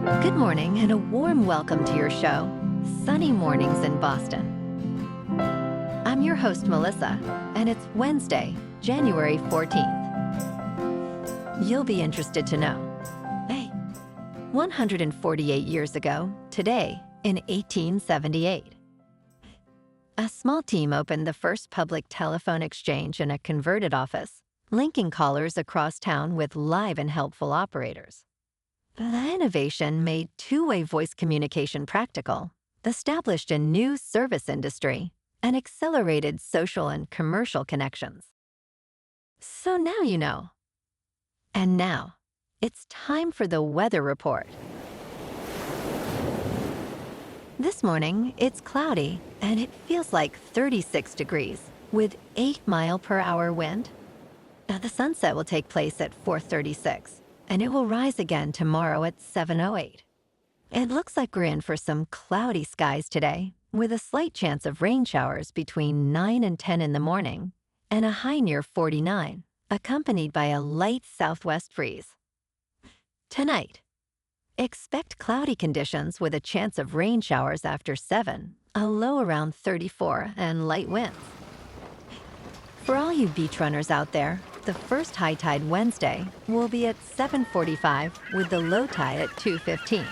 Good morning and a warm welcome to your show, Sunny Mornings in Boston. I'm your host, Melissa, and it's Wednesday, January 14th. You'll be interested to know. Hey, 148 years ago, today, in 1878, a small team opened the first public telephone exchange in a converted office, linking callers across town with live and helpful operators. The innovation made two-way voice communication practical, established a new service industry, and accelerated social and commercial connections. So now you know. And now, it's time for the weather report. This morning, it's cloudy, and it feels like 36 degrees, with 8-mile-per-hour wind. Now, the sunset will take place at 4:36. And it will rise again tomorrow at 7:08. It looks like we're in for some cloudy skies today, with a slight chance of rain showers between 9 and 10 in the morning, and a high near 49, accompanied by a light southwest breeze. Tonight, expect cloudy conditions with a chance of rain showers after 7, a low around 34, and light winds. For all you beach runners out there, the first high tide Wednesday will be at 7:45 with the low tide at 2:15.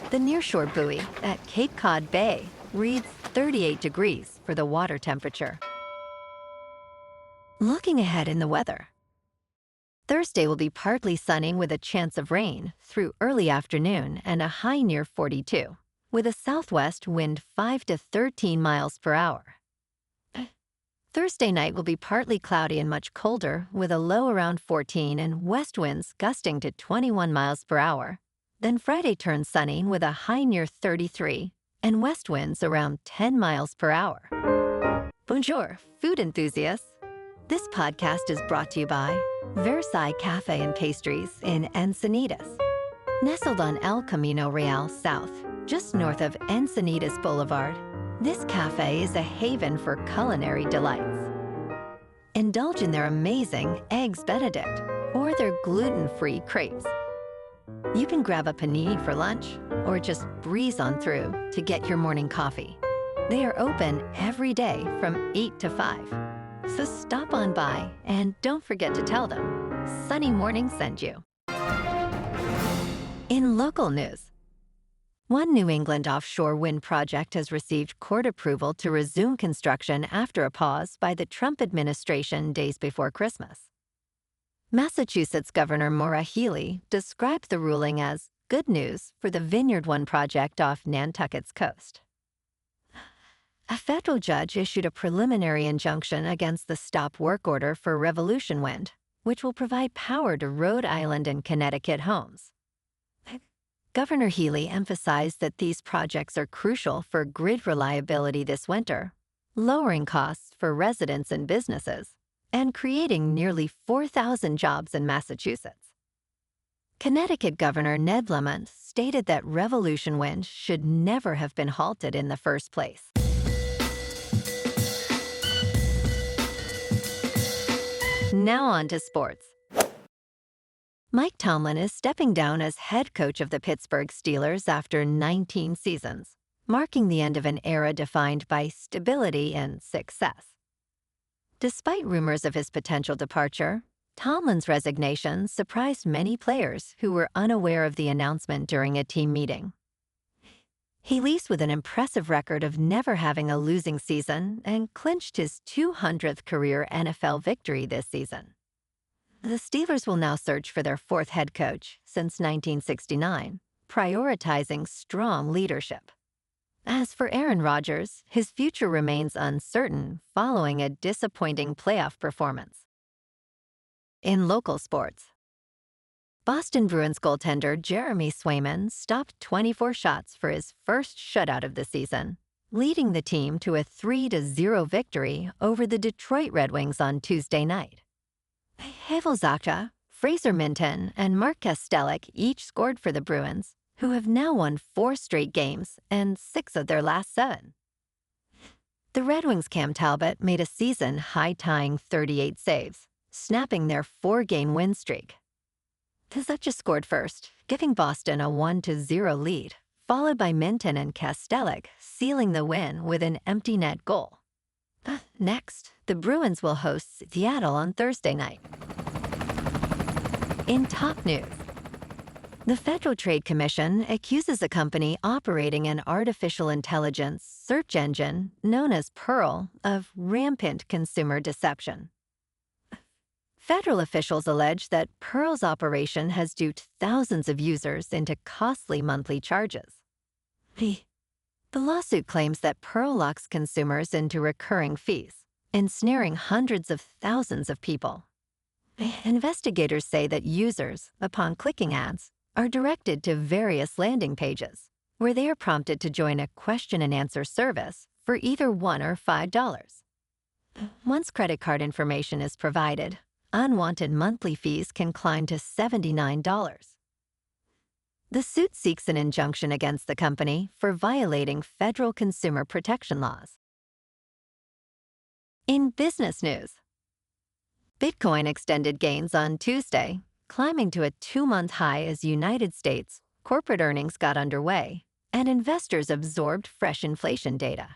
The nearshore buoy at Cape Cod Bay reads 38 degrees for the water temperature. Looking ahead in the weather. Thursday will be partly sunny with a chance of rain through early afternoon and a high near 42, with a southwest wind 5 to 13 miles per hour. Thursday night will be partly cloudy and much colder, with a low around 14 and west winds gusting to 21 miles per hour. Then Friday turns sunny with a high near 33 and west winds around 10 miles per hour. Bonjour, food enthusiasts. This podcast is brought to you by Versailles Cafe and Pastries in Encinitas. Nestled on El Camino Real South, just north of Encinitas Boulevard, this cafe is a haven for culinary delights. Indulge in their amazing Eggs Benedict or their gluten-free crepes. You can grab a panini for lunch or just breeze on through to get your morning coffee. They are open every day from 8 to 5. So stop on by and don't forget to tell them Sunny Morning sent you. In local news, one New England offshore wind project has received court approval to resume construction after a pause by the Trump administration days before Christmas. Massachusetts Governor Maura Healey described the ruling as good news for the Vineyard 1 project off Nantucket's coast. A federal judge issued a preliminary injunction against the stop work order for Revolution Wind, which will provide power to Rhode Island and Connecticut homes. Governor Healey emphasized that these projects are crucial for grid reliability this winter, lowering costs for residents and businesses, and creating nearly 4,000 jobs in Massachusetts. Connecticut Governor Ned Lamont stated that Revolution Wind should never have been halted in the first place. Now on to sports. Mike Tomlin is stepping down as head coach of the Pittsburgh Steelers after 19 seasons, marking the end of an era defined by stability and success. Despite rumors of his potential departure, Tomlin's resignation surprised many players who were unaware of the announcement during a team meeting. He leaves with an impressive record of never having a losing season and clinched his 200th career NFL victory this season. The Steelers will now search for their fourth head coach since 1969, prioritizing strong leadership. As for Aaron Rodgers, his future remains uncertain following a disappointing playoff performance. In local sports, Boston Bruins goaltender Jeremy Swayman stopped 24 shots for his first shutout of the season, leading the team to a 3-0 victory over the Detroit Red Wings on Tuesday night. Pavel Zacha, Fraser Minten, and Mark Kastelic each scored for the Bruins, who have now won 4 straight games and 6 of their last 7. The Red Wings' Cam Talbot made a season-high-tying 38 saves, snapping their 4-game win streak. The Zacha scored first, giving Boston a 1-0 lead, followed by Minten and Kastelic sealing the win with an empty net goal. Next, the Bruins will host Seattle on Thursday night. In top news, the Federal Trade Commission accuses a company operating an artificial intelligence search engine known as Pearl of rampant consumer deception. Federal officials allege that Pearl's operation has duped thousands of users into costly monthly charges. The lawsuit claims that Pearl locks consumers into recurring fees, ensnaring hundreds of thousands of people. Investigators say that users, upon clicking ads, are directed to various landing pages, where they are prompted to join a question-and-answer service for either $1 or $5. Once credit card information is provided, unwanted monthly fees can climb to $79. The suit seeks an injunction against the company for violating federal consumer protection laws. In business news, Bitcoin extended gains on Tuesday, climbing to a 2-month high as United States corporate earnings got underway and investors absorbed fresh inflation data.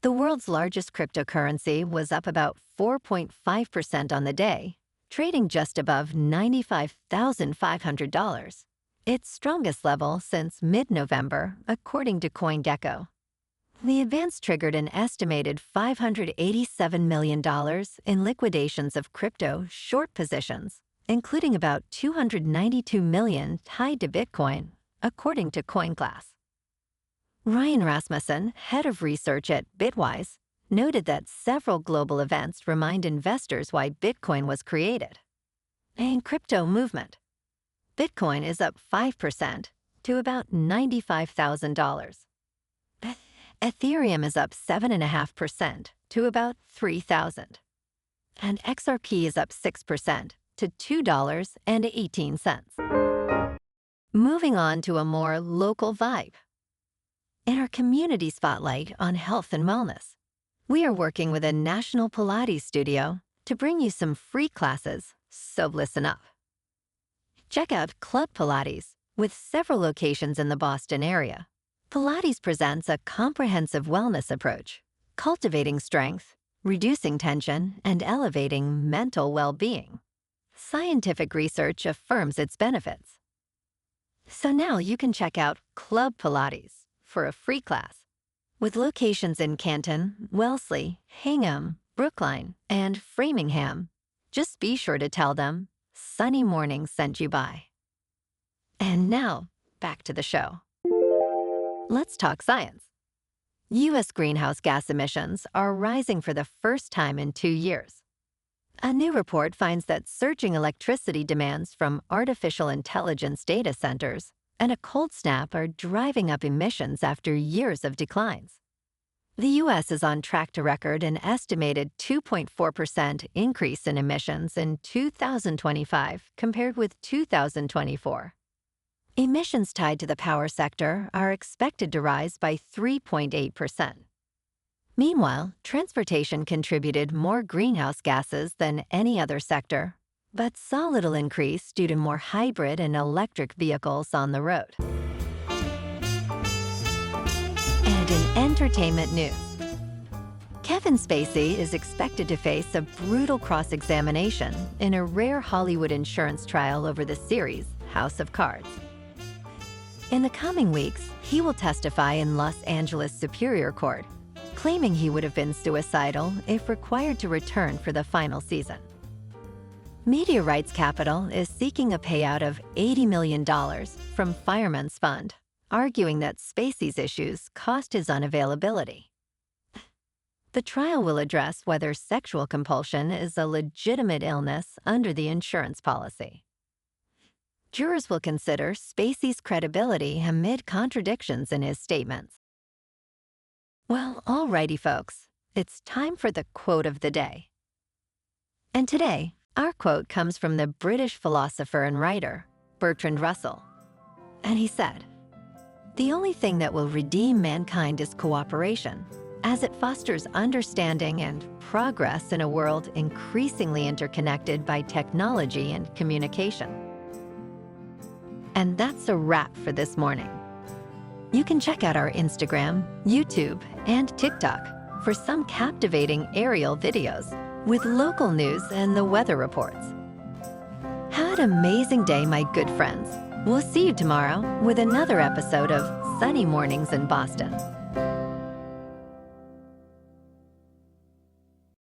The world's largest cryptocurrency was up about 4.5% on the day, trading just above $95,500, its strongest level since mid-November, according to CoinGecko. The advance triggered an estimated $587 million in liquidations of crypto short positions, including about $292 million tied to Bitcoin, according to CoinGlass. Ryan Rasmussen, head of research at Bitwise, noted that several global events remind investors why Bitcoin was created. In crypto movement, Bitcoin is up 5% to about $95,000. Ethereum is up 7.5% to about $3,000. And XRP is up 6% to $2.18. Moving on to a more local vibe. In our community spotlight on health and wellness, we are working with a national Pilates studio to bring you some free classes, so listen up. Check out Club Pilates, with several locations in the Boston area. Pilates presents a comprehensive wellness approach, cultivating strength, reducing tension, and elevating mental well-being. Scientific research affirms its benefits. So now you can check out Club Pilates for a free class. With locations in Canton, Wellesley, Hingham, Brookline, and Framingham, just be sure to tell them Sunny Morning sent you by. And now, back to the show. Let's talk science. U.S. greenhouse gas emissions are rising for the first time in 2 years. A new report finds that surging electricity demands from artificial intelligence data centers and a cold snap are driving up emissions after years of declines. The U.S. is on track to record an estimated 2.4% increase in emissions in 2025 compared with 2024. Emissions tied to the power sector are expected to rise by 3.8%. Meanwhile, transportation contributed more greenhouse gases than any other sector, but saw little increase due to more hybrid and electric vehicles on the road. And in entertainment news, Kevin Spacey is expected to face a brutal cross-examination in a rare Hollywood insurance trial over the series House of Cards. In the coming weeks, he will testify in Los Angeles Superior Court, claiming he would have been suicidal if required to return for the final season. Media Rights Capital is seeking a payout of $80 million from Fireman's Fund, arguing that Spacey's issues cost his unavailability. The trial will address whether sexual compulsion is a legitimate illness under the insurance policy. Jurors will consider Spacey's credibility amid contradictions in his statements. Well, alrighty, folks, it's time for the quote of the day. And today, our quote comes from the British philosopher and writer, Bertrand Russell. And he said, "The only thing that will redeem mankind is cooperation, as it fosters understanding and progress in a world increasingly interconnected by technology and communication." And that's a wrap for this morning. You can check out our Instagram, YouTube, and TikTok for some captivating aerial videos with local news and the weather reports. Have an amazing day, my good friends. We'll see you tomorrow with another episode of Sunny Mornings in Boston.